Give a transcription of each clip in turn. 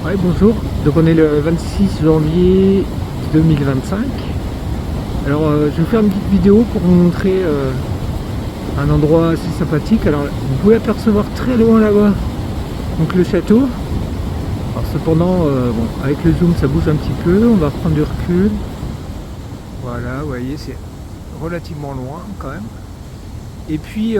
Ouais, bonjour. Donc on est le 26 janvier 2025. Alors je vais vous faire une petite vidéo pour vous montrer un endroit assez sympathique. Alors vous pouvez apercevoir très loin là-bas donc le château. Alors cependant, bon, avec le zoom ça bouge un petit peu. On va prendre du recul. Voilà, vous voyez, c'est relativement loin quand même. Et puis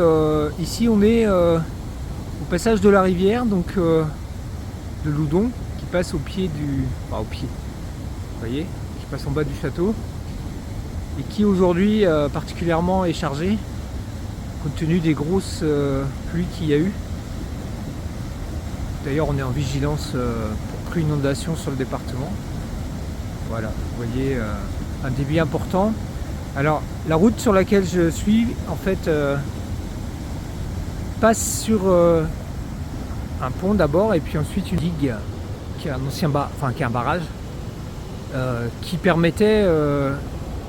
ici on est au passage de la rivière, donc de Loudon, qui passe au pied du... Enfin, au pied, vous voyez, qui passe en bas du château, et qui aujourd'hui particulièrement est chargé, compte tenu des grosses pluies qu'il y a eu. D'ailleurs, on est en vigilance pour pré-inondation sur le département. Voilà, vous voyez, un débit important. Alors, la route sur laquelle je suis, en fait, passe sur un pont d'abord, et puis ensuite une digue, qui est un ancien qui est un barrage, qui permettait,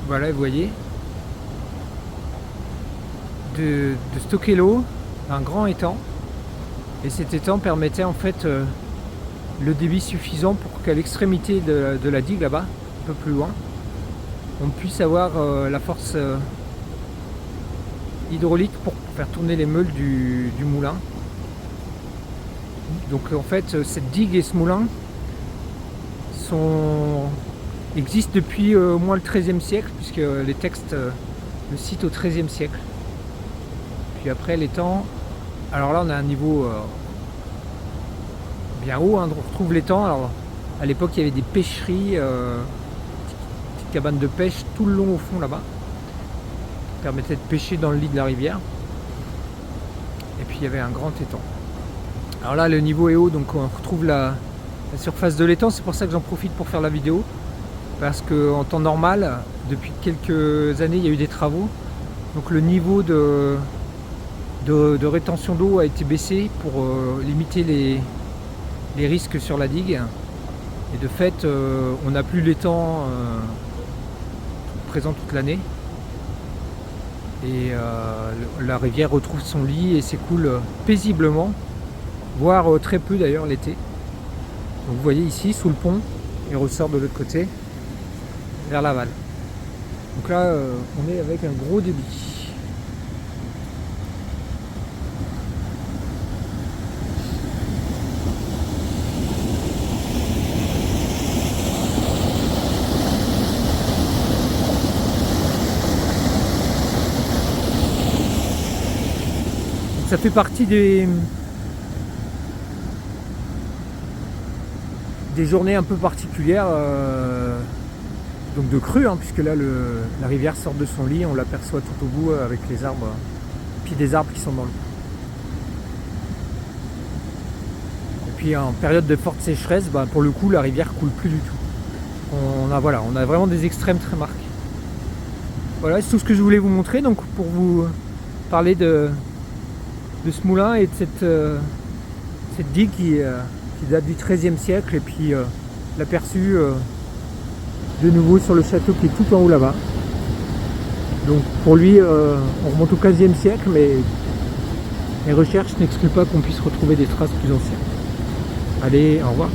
voilà, vous voyez, de stocker l'eau d'un grand étang. Et cet étang permettait en fait le débit suffisant pour qu'à l'extrémité de la digue là-bas, un peu plus loin, on puisse avoir la force hydraulique pour faire tourner les meules du moulin. Donc en fait cette digue et ce moulin existent depuis au moins le XIIIe siècle, puisque les textes le citent au XIIIe siècle. Puis après l'étang, alors là on a un niveau bien haut, hein, on retrouve l'étang. Alors à l'époque il y avait des pêcheries, petites cabanes de pêche tout le long au fond là-bas, qui permettaient de pêcher dans le lit de la rivière. Et puis il y avait un grand étang. Alors là le niveau est haut, donc on retrouve la surface de l'étang. C'est pour ça que j'en profite pour faire la vidéo, parce qu'en temps normal, depuis quelques années il y a eu des travaux, donc le niveau de rétention d'eau a été baissé pour limiter les risques sur la digue. Et de fait on n'a plus l'étang présent toute l'année, et la rivière retrouve son lit et s'écoule paisiblement, voire très peu d'ailleurs l'été. Donc vous voyez ici sous le pont, il ressort de l'autre côté vers l'aval. Donc là on est avec un gros débit. Ça fait partie des journées un peu particulières, donc de crue, hein, puisque là la rivière sort de son lit, on l'aperçoit tout au bout avec les arbres, puis des arbres qui sont dans l'eau. Et puis en période de forte sécheresse, pour le coup la rivière coule plus du tout. On a vraiment des extrêmes très marqués. Voilà, c'est tout ce que je voulais vous montrer, donc pour vous parler de ce moulin et de cette digue qui date du XIIIe siècle, et puis l'aperçu de nouveau sur le château qui est tout en haut là-bas. Donc pour lui on remonte au XVe siècle, mais les recherches n'excluent pas qu'on puisse retrouver des traces plus anciennes. Allez, au revoir.